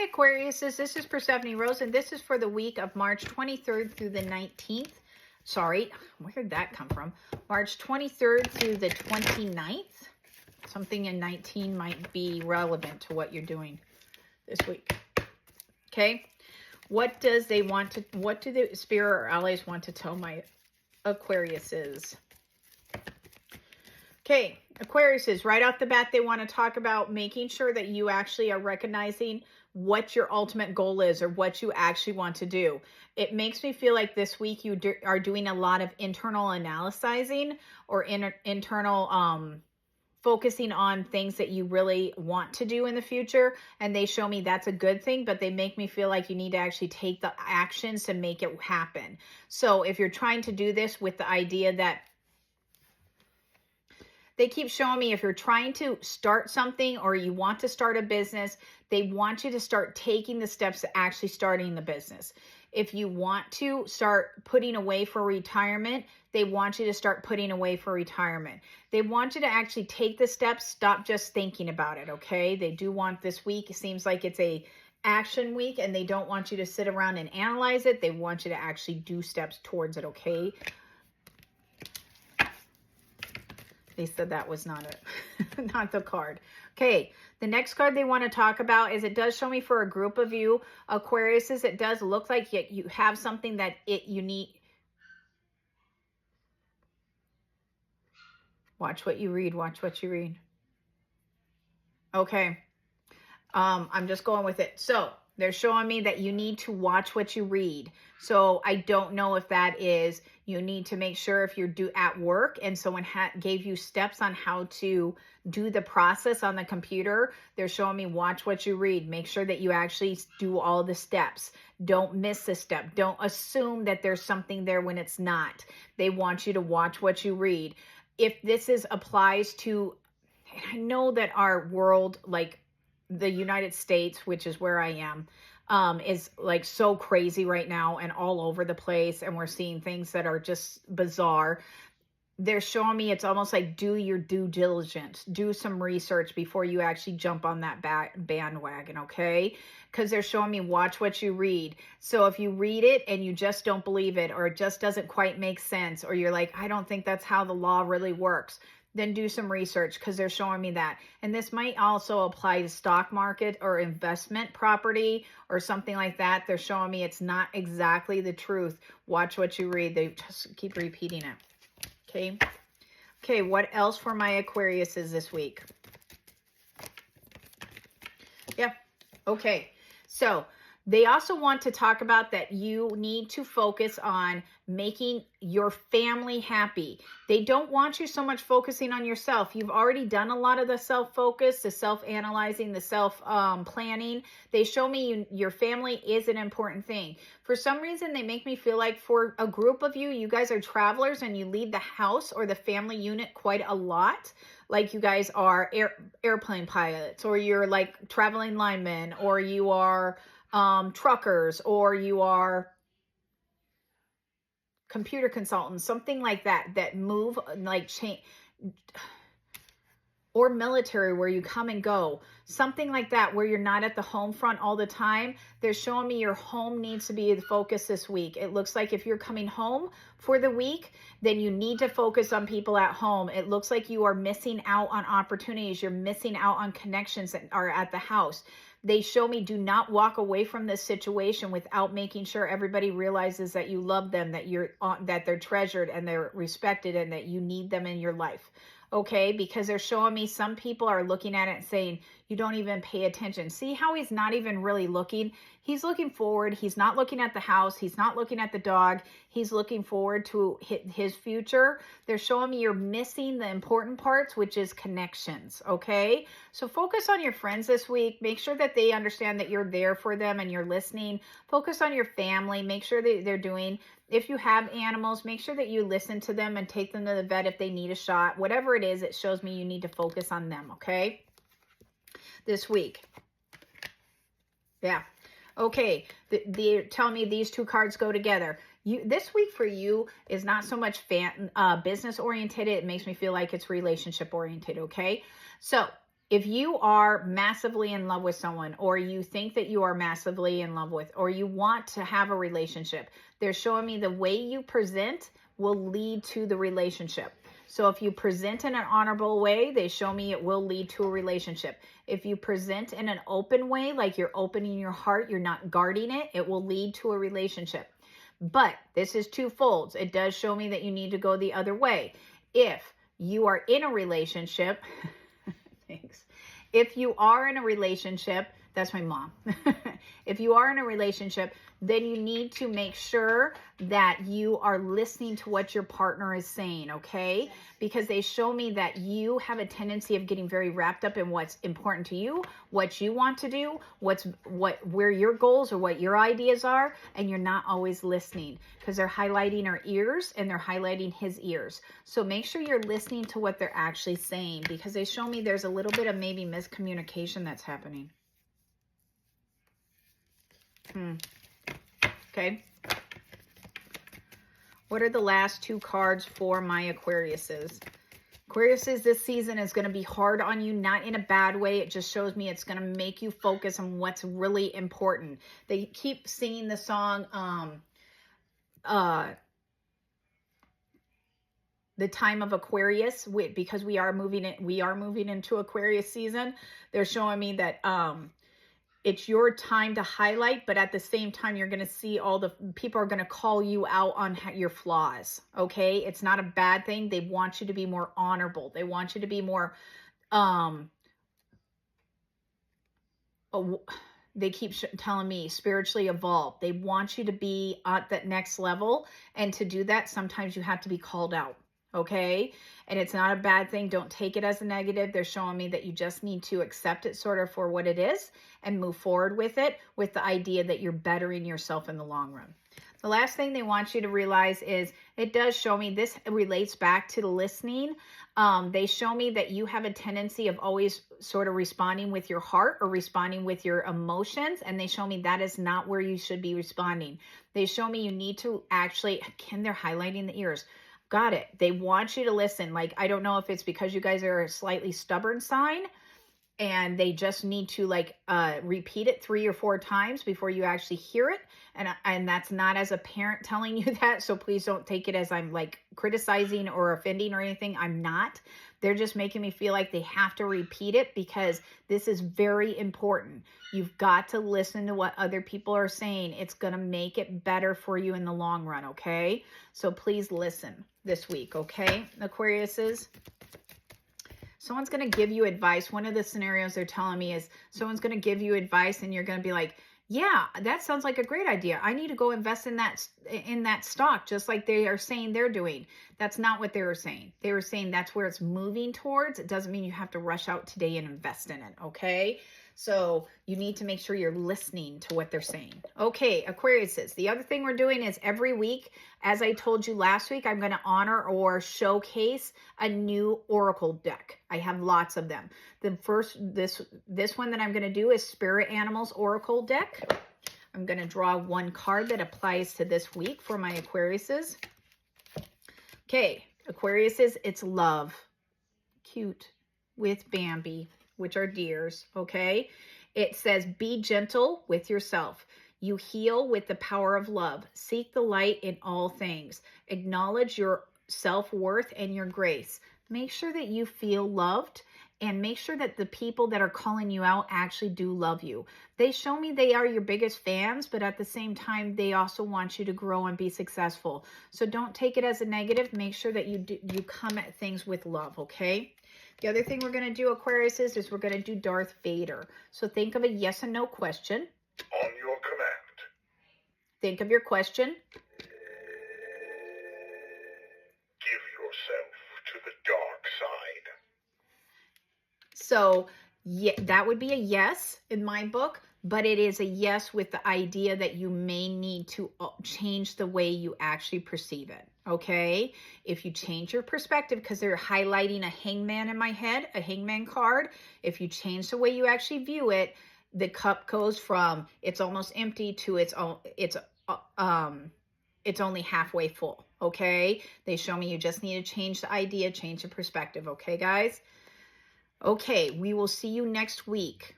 Hi, Aquariuses. This is Perstephane Rose, and this is for the week of March 23rd through the 19th. Sorry, where did that come from? March 23rd through the 29th. Something in 19 might be relevant to what you're doing this week. Okay. What do the spirit or allies want to tell my Aquariuses? Okay, Aquariuses, right off the bat, they want to talk about making sure that you actually are recognizing what your ultimate goal is or what you actually want to do. It makes me feel like this week you are doing a lot of internal analyzing or internal focusing on things that you really want to do in the future. And they show me that's a good thing, but they make me feel like you need to actually take the actions to make it happen. So if you're trying to do this with the idea that they keep showing me if you're trying to start something or you want to start a business, they want you to start taking the steps to actually starting the business. If you want to start putting away for retirement, they want you to start putting away for retirement. They want you to actually take the steps, stop just thinking about it, okay? They do want this week, it seems like it's a action week, and they don't want you to sit around and analyze it. They want you to actually do steps towards it, okay? They said that was not it, not the card. Okay, the next card they want to talk about is, it does show me for a group of you, Aquariuses, it does look like you have something that you need. Watch what you read, watch what you read. Okay, I'm just going with it. So they're showing me that you need to watch what you read. So I don't know if that is, you need to make sure if you're at work and someone gave you steps on how to do the process on the computer, they're showing me watch what you read. Make sure that you actually do all the steps. Don't miss a step. Don't assume that there's something there when it's not. They want you to watch what you read. If this applies to, I know that our world, like the United States, which is where I am, is like so crazy right now and all over the place. And we're seeing things that are just bizarre. They're showing me it's almost like do your due diligence, do some research before you actually jump on that bandwagon, okay? Because they're showing me watch what you read. So if you read it and you just don't believe it, or it just doesn't quite make sense, or you're like, I don't think that's how the law really works, then do some research, because they're showing me that. And this might also apply to stock market or investment property or something like that. They're showing me it's not exactly the truth. Watch what you read. They just keep repeating it. Okay. Okay, what else for my Aquariuses this week? Yeah. Okay. So they also want to talk about that you need to focus on making your family happy. They don't want you so much focusing on yourself. You've already done a lot of the self-focus, the self-analyzing, the self-planning. They show me your family is an important thing. For some reason, they make me feel like for a group of you, you guys are travelers and you leave the house or the family unit quite a lot. Like you guys are airplane pilots, or you're like traveling linemen, or you are truckers, or you are computer consultants, something like that, that move like change, or military where you come and go, something like that, where you're not at the home front all the time. They're showing me your home needs to be the focus this week. It looks like if you're coming home for the week, then you need to focus on people at home. It looks like you are missing out on opportunities. You're missing out on connections that are at the house. They show me do not walk away from this situation without making sure everybody realizes that you love them, that they're treasured and they're respected, and that you need them in your life. Okay, because they're showing me some people are looking at it and saying, you don't even pay attention. See how he's not even really looking? He's looking forward. He's not looking at the house. He's not looking at the dog. He's looking forward to his future. They're showing me you're missing the important parts, which is connections, okay? So focus on your friends this week. Make sure that they understand that you're there for them and you're listening. Focus on your family. Make sure that they're doing, if you have animals, make sure that you listen to them and take them to the vet if they need a shot. Whatever it is, it shows me you need to focus on them, okay? This week. Yeah. Okay. They're telling me these two cards go together. This week for you is not so much business oriented. It makes me feel like it's relationship oriented, okay? So if you are massively in love with someone, or you think that you are massively in love with, or you want to have a relationship, they're showing me the way you present will lead to the relationship. So if you present in an honorable way, they show me it will lead to a relationship. If you present in an open way, like you're opening your heart, you're not guarding it, it will lead to a relationship. But this is two folds. It does show me that you need to go the other way. If you are in a relationship, thanks. If you are in a relationship, that's my mom. If you are in a relationship, then you need to make sure that you are listening to what your partner is saying, okay? Because they show me that you have a tendency of getting very wrapped up in what's important to you, what you want to do, where your goals or what your ideas are, and you're not always listening because they're highlighting our ears and they're highlighting his ears. So make sure you're listening to what they're actually saying, because they show me there's a little bit of maybe miscommunication that's happening. Okay. What are the last two cards for my Aquariuses? Aquariuses, this season is going to be hard on you, not in a bad way. It just shows me it's going to make you focus on what's really important. They keep singing the song, The Time of Aquarius, because we are moving into Aquarius season. They're showing me that, it's your time to highlight, but at the same time, you're going to see all the people are going to call you out on your flaws. Okay. It's not a bad thing. They want you to be more honorable. They want you to be more, they keep telling me spiritually evolved. They want you to be at that next level. And to do that, sometimes you have to be called out. Okay. And it's not a bad thing. Don't take it as a negative. They're showing me that you just need to accept it sort of for what it is and move forward with it, with the idea that you're bettering yourself in the long run. The last thing they want you to realize is it does show me, this relates back to the listening. They show me that you have a tendency of always sort of responding with your heart or responding with your emotions. And they show me that is not where you should be responding. They show me you need to actually, again, they're highlighting the ears. Got it. They want you to listen. Like, I don't know if it's because you guys are a slightly stubborn sign and they just need to repeat it 3 or 4 times before you actually hear it. And that's not as a parent telling you that. So please don't take it as I'm like criticizing or offending or anything. I'm not. They're just making me feel like they have to repeat it because this is very important. You've got to listen to what other people are saying. It's going to make it better for you in the long run. Okay. So please listen this week. Okay. Aquariuses. Someone's going to give you advice. One of the scenarios they're telling me is someone's going to give you advice and you're going to be like, yeah, that sounds like a great idea. I need to go invest in that stock, just like they are saying they're doing. That's not what they were saying. They were saying that's where it's moving towards. It doesn't mean you have to rush out today and invest in it. Okay. So you need to make sure you're listening to what they're saying. Okay, Aquariuses. The other thing we're doing is every week, as I told you last week, I'm going to honor or showcase a new oracle deck. I have lots of them. The first, this one that I'm going to do is Spirit Animals Oracle deck. I'm going to draw one card that applies to this week for my Aquariuses. Okay, Aquariuses, it's love. Cute with Bambi, which are deers, okay? It says, be gentle with yourself. You heal with the power of love. Seek the light in all things. Acknowledge your self-worth and your grace. Make sure that you feel loved and make sure that the people that are calling you out actually do love you. They show me they are your biggest fans, but at the same time, they also want you to grow and be successful. So don't take it as a negative. Make sure that you come at things with love, okay? The other thing we're going to do, Aquarius, is we're going to do Darth Vader. So think of a yes and no question. On your command. Think of your question. Give yourself to the dark side. So yeah, that would be a yes in my book, but it is a yes with the idea that you may need to change the way you actually perceive it. Okay, if you change your perspective, because they're highlighting a hangman in my head, a hangman card. If you change the way you actually view it, the cup goes from it's almost empty to it's only halfway full. Okay, they show me you just need to change the idea, change the perspective. Okay, guys. Okay, we will see you next week.